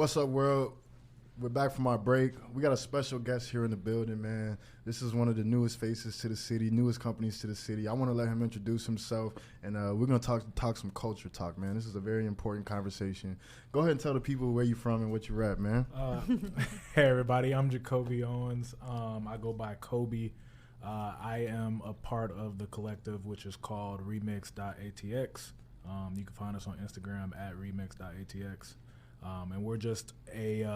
What's up, world? We're back from our break. We got a special guest here in the building, man. This is one of the newest faces to the city, newest companies to the city. I want to let him introduce himself, and we're going to talk some culture talk, man. This is a very important conversation. Go ahead and tell the people where you from and what you rap, man. Hey, everybody. I'm Jacoby Owens. I go by Cobi. I am a part of the collective, which is called remix.atx. You can find us on Instagram at remix.atx. And we're just a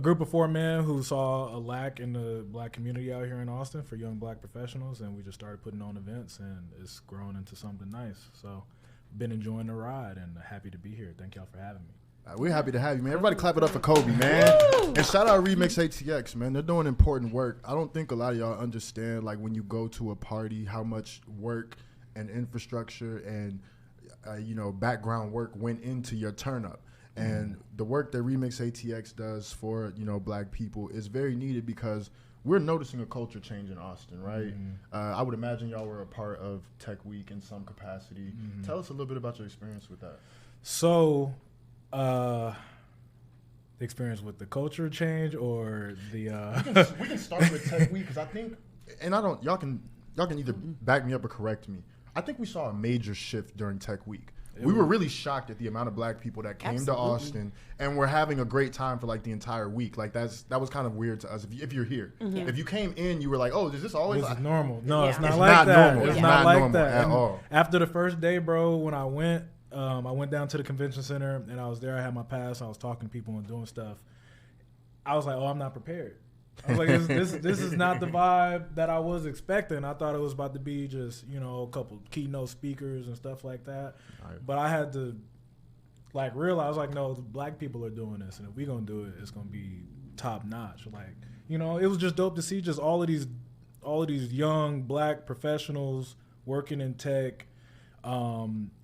group of 4 men who saw a lack in the black community out here in Austin for young black professionals, and we just started putting on events, and it's grown into something nice. So been enjoying the ride and happy to be here. Thank y'all for having me. We're happy to have you, man. Everybody clap it up for Cobi, man. And shout out Remix ATX, man. They're doing important work. I don't think a lot of y'all understand, like, when you go to a party, how much work and infrastructure and, background work went into your turn up. And the work that Remix ATX does for, black people is very needed because we're noticing a culture change in Austin, right? I would imagine y'all were a part of Tech Week in some capacity. Tell us a little bit about your experience with that. So, the experience with the culture change or the... We can start with Tech Week because I think, and y'all can either back me up or correct me. I think we saw a major shift during Tech Week. We were really shocked at the amount of black people that came to Austin, and we're having a great time for like the entire week. Like that was kind of weird to us. If you're here, if you came in, you were like, "Oh, is this always this is normal?" No, it's not it's like not that. Normal. It's not like normal that at all. After the first day, bro, when I went down to the convention center and I was there. I had my pass. I was talking to people and doing stuff. I was like, "Oh, I'm not prepared." I was like, this is not the vibe that I was expecting. I thought it was about to be just, a couple keynote speakers and stuff like that. Right. But I had to realize no, the black people are doing this, and if we're gonna do it, it's gonna be top notch. It was just dope to see just all of these young black professionals working in tech,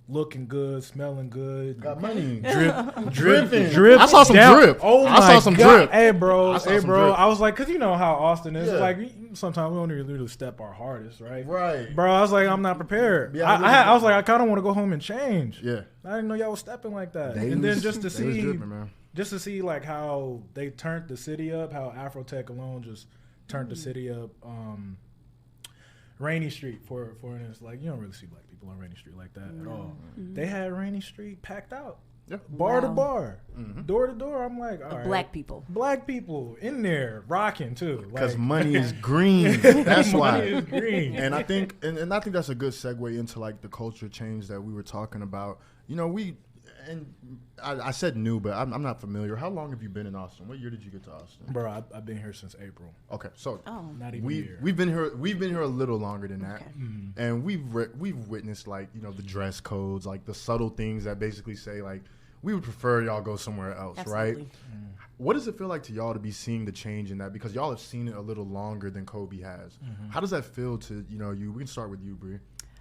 looking good, smelling good. Got money. Drip. I saw some drip. Oh my I saw some God. drip. Hey, bro. Drip. I was like, because you know how Austin is. Yeah. Like, sometimes we don't really step our hardest, right? Right. Bro, I was like, I'm not prepared. Yeah, I was like, I kind of want to go home and change. Yeah. I didn't know y'all was stepping like that. Then just to see, dripping, man. just to see like how they turned the city up, how Afrotech alone just turned the city up. Rainy Street, for instance, like you don't really see black people on Rainy Street like that at all. They had Rainy Street packed out, bar to bar, door to door. I'm like, all right, black people in there rocking too, because money is green. That's why money is green. And I think, and I think that's a good segue into like the culture change that we were talking about. I said new, but I'm not familiar. How long have you been in Austin? What year did you get to Austin? Bro, I've been here since April. Okay, so not even a year. We've been here a little longer than that, and we've witnessed like the dress codes, like the subtle things that basically say like we would prefer y'all go somewhere else, right? What does it feel like to y'all to be seeing the change in that, because y'all have seen it a little longer than Cobi has? How does that feel to you? We can start with you, Bree.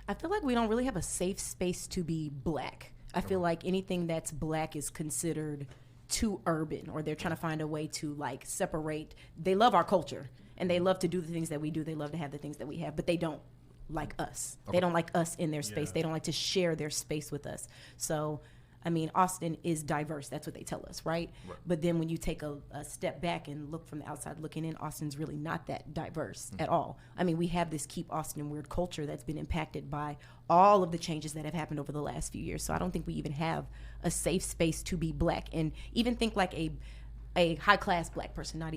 I feel like we don't really have a safe space to be black. I feel like anything that's black is considered too urban, or they're trying to find a way to like separate. They love our culture and they love to do the things that we do. They love to have the things that we have, but they don't like us. They don't like us in their space. They don't like to share their space with us. So, I mean, Austin is diverse. That's what they tell us, right? But then when you take a step back and look from the outside looking in, Austin's really not that diverse at all. I mean, we have this Keep Austin Weird culture that's been impacted by all of the changes that have happened over the last few years. So I don't think we even have a safe space to be black and even think like a high-class black person, not.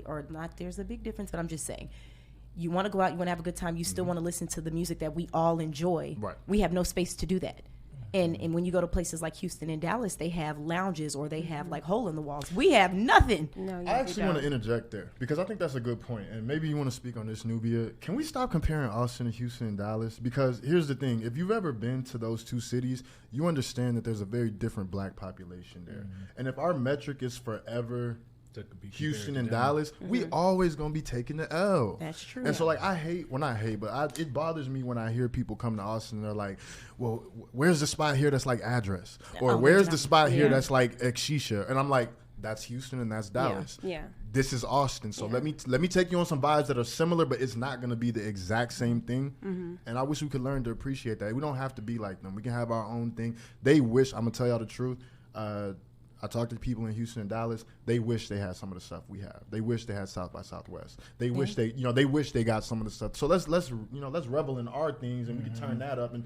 There's a big difference, but I'm just saying. You want to go out, you want to have a good time, you still want to listen to the music that we all enjoy. Right. We have no space to do that. And when you go to places like Houston and Dallas, they have lounges or they have like hole in the walls. We have nothing. No, I actually want to interject there because I think that's a good point. And maybe you want to speak on this, Nubia. Can we stop comparing Austin to Houston and Dallas? Because here's the thing. If you've ever been to those two cities, you understand that there's a very different black population there. And if our metric is forever Houston and Dallas, we always gonna be taking the L. That's true. And so like it bothers me when I hear people come to Austin and they're like, well, where's the spot here that's like Address, or where's the spot here that's like Exisha? And I'm like, that's Houston and that's Dallas. This is Austin. So let me take you on some vibes that are similar, but it's not gonna be the exact same thing. And I wish we could learn to appreciate that. We don't have to be like them. We can have our own thing. I'm gonna tell y'all the truth. I talk to people in Houston and Dallas. They wish they had some of the stuff we have. They wish they had South by Southwest. They wish they wish they got some of the stuff. So let's revel in our things, and we can turn that up and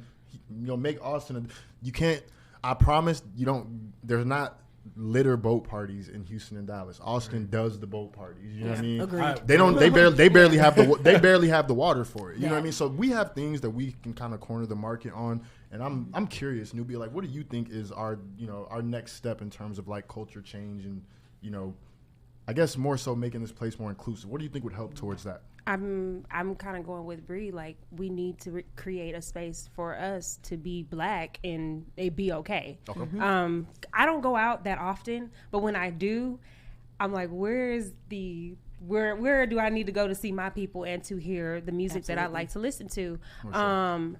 make Austin. You can't. I promise you don't. There's not litter boat parties in Houston and Dallas. Austin does the boat parties. You know what I mean? Agreed. They barely have the water for it. You know what I mean? So we have things that we can kind of corner the market on. And I'm curious, Nubia, like, what do you think is our next step in terms of like culture change and, I guess more so making this place more inclusive? What do you think would help towards that? I'm kind of going with Bree. Like, we need to create a space for us to be black and it be okay. I don't go out that often, but when I do, I'm like, where do I need to go to see my people and to hear the music that I like to listen to? I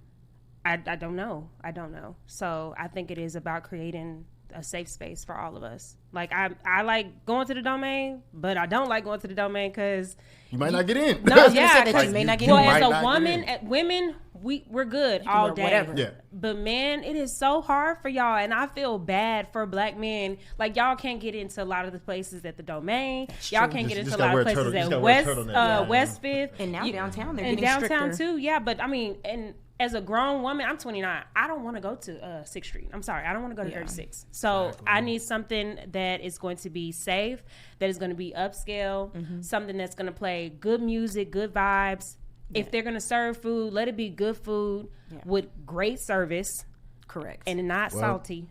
don't know. So I think it is about creating a safe space for all of us. Like, I like going to the Domain, but I don't like going to the Domain because you might not get in. No, yeah, because you may not get well, in. as a woman, women, we're good all day. Whatever. Yeah. But man, it is so hard for y'all, and I feel bad for black men. Like, y'all can't get into a lot of the places at the Domain. Y'all can't get into a lot of places at West Fifth, and now downtown they're and getting downtown stricter. too. Yeah, but I mean, and as a grown woman, I'm 29. I don't want to go to 6th Street. I'm sorry. I don't want to go to 36. So I need something that is going to be safe, that is going to be upscale, something that's going to play good music, good vibes. Yeah. If they're going to serve food, let it be good food with great service. Correct. And not salty.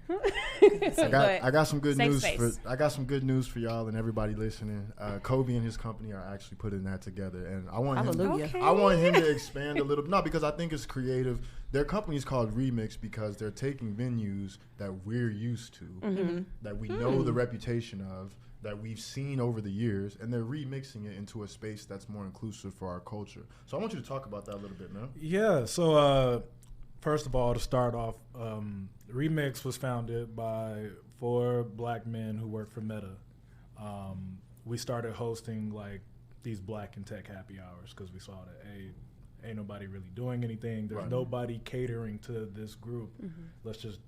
I got some good news space. I got some good news for y'all and everybody listening. Cobi and his company are actually putting that together, and I want him to expand a little. No, because I think it's creative. Their company is called Remix because they're taking venues that we're used to, that we know the reputation of, that we've seen over the years, and they're remixing it into a space that's more inclusive for our culture. So I want you to talk about that a little bit, man. Yeah. So. First of all, to start off, Remix was founded by 4 black men who work for Meta. We started hosting like these black and tech happy hours because we saw that ain't nobody really doing anything. There's nobody catering to this group. Let's just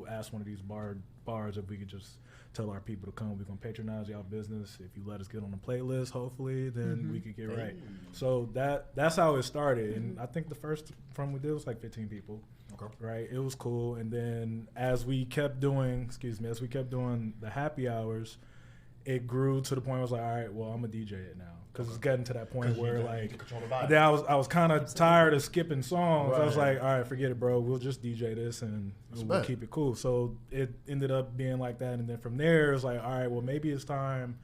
ask one of these bars if we could just tell our people to come. We're gonna patronize y'all business. If you let us get on the playlist, hopefully, then we could get right. So that's how it started. And I think the first we did was like 15 people. Okay. Right. It was cool. And then as we kept doing the happy hours, it grew to the point where I was like, all right, well, I'm gonna DJ it now. Because it's getting to that point where then I was kind of tired of skipping songs. I was like, all right, forget it, bro. We'll just DJ this and we'll keep it cool. So it ended up being like that. And then from there, it's like, all right, well, maybe it's time.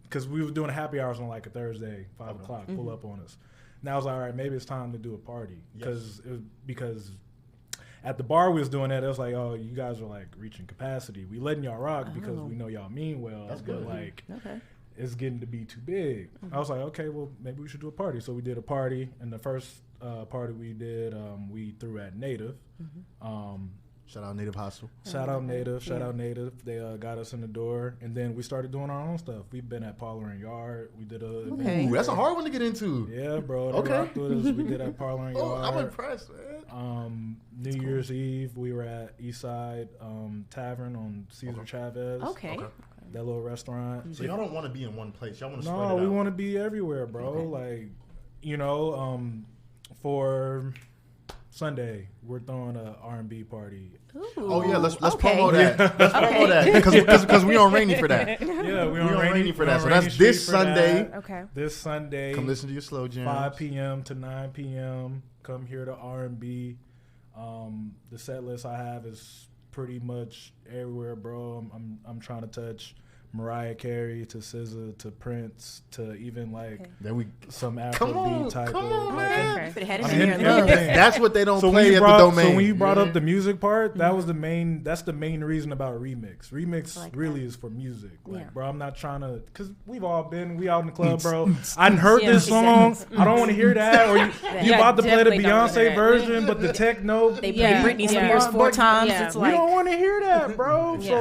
Because we were doing happy hours on like a Thursday, 5 o'clock, pull up on us. Now I was like, all right, maybe it's time to do a party. Because at the bar we was doing that, it was like, oh, you guys are like reaching capacity. We letting y'all rock because we know y'all mean well. That's good. Like, it's getting to be too big. I was like, okay, well, maybe we should do a party. So we did a party, and the first party we did, we threw at Native. Shout out Native Hostel. Shout out Native. They got us in the door, and then we started doing our own stuff. We've been at Parlor and Yard. We did a Ooh, that's a hard one to get into. Yeah, bro. They rocked with us. We did at Parlor and Yard. I'm impressed, man. New Year's Eve, we were at Eastside Tavern on Cesar Chavez. Okay. That little restaurant. So y'all don't want to be in one place. Y'all want to spread it out. No, we want to be everywhere, bro. Like, for Sunday, we're throwing a R&B party. Ooh, oh yeah, let's promo that. Let's promo that because we on Rainy for that. Yeah, we on Rainy for that. So that's this Sunday. Okay. This Sunday. Come listen to your slow jams. 5 p.m. to 9 p.m. Come hear the R&B. The set list I have is pretty much everywhere, bro. I'm trying to touch Mariah Carey to SZA to Prince to even some Afrobeat type. Come on, man. That's what they don't play at the Domain. So when you brought up the music part, that's the main reason about Remix. Remix really is for music. Bro, I'm not trying to, because we out in the club, bro. I heard this song. I don't want to hear that. Or you about to play the Beyonce version, but the techno. They play Britney Spears 4 times. It's like, we don't want to hear that, bro. So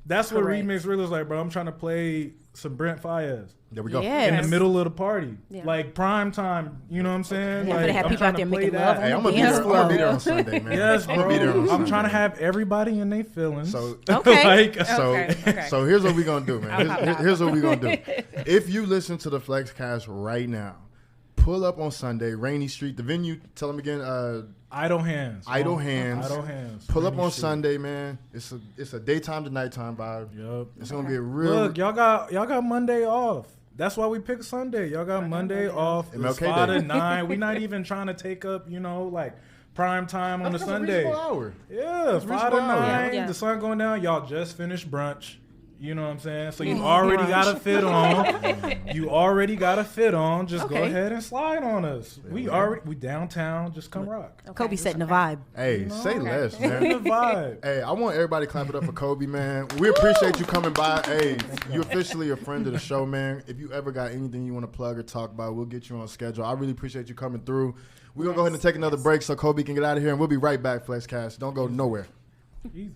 That's what Correct. remix really was like, bro. I'm trying to play some Brent Faiyaz There we go. Yeah. in Yes. the middle of the party, Yeah. like prime time. You know what I'm saying? Yeah, like, gonna have I'm people trying out there to play making that. love on Hey, I'm gonna be Dance there. I'm gonna be floor. there on Sunday, man. Yes, I'm bro. gonna be there on I'm Sunday. trying to have everybody in their feelings. So Okay. like, So, Okay. so here's what we're gonna do, man. I'll pop out. Here's what we're gonna do. If you listen to the Flexcast right now, pull up on Sunday, Rainy Street, the venue. Tell them again. Idle hands. Idle Hands. Idle hands. Pull up Rainy on Street. Sunday, man. It's a daytime to nighttime vibe. Yep. It's gonna be a real. Look, y'all got Monday off. That's why we picked Sunday. Y'all got Monday off. It's MLK 5 Day. to 9. We're not even trying to take up, like prime time on a That's a Sunday. reasonable hour. Yeah, It's 5 to reasonable hour. 9. Yeah. The sun going down. Y'all just finished brunch. You know what I'm saying? So you already got a fit on. You already got a fit on. Just go Okay. ahead and slide on us. We downtown. Just come rock. Kobe setting the vibe. Hey, say less, The man. vibe. Hey, I want everybody to clap it up for Cobi, man. We appreciate you coming by. Hey, you officially a friend of the show, man. If you ever got anything you want to plug or talk about, we'll get you on schedule. I really appreciate you coming through. We're going to go ahead and take another break so Cobi can get out of here, and we'll be right back, Flexcast. Don't go nowhere. Easy.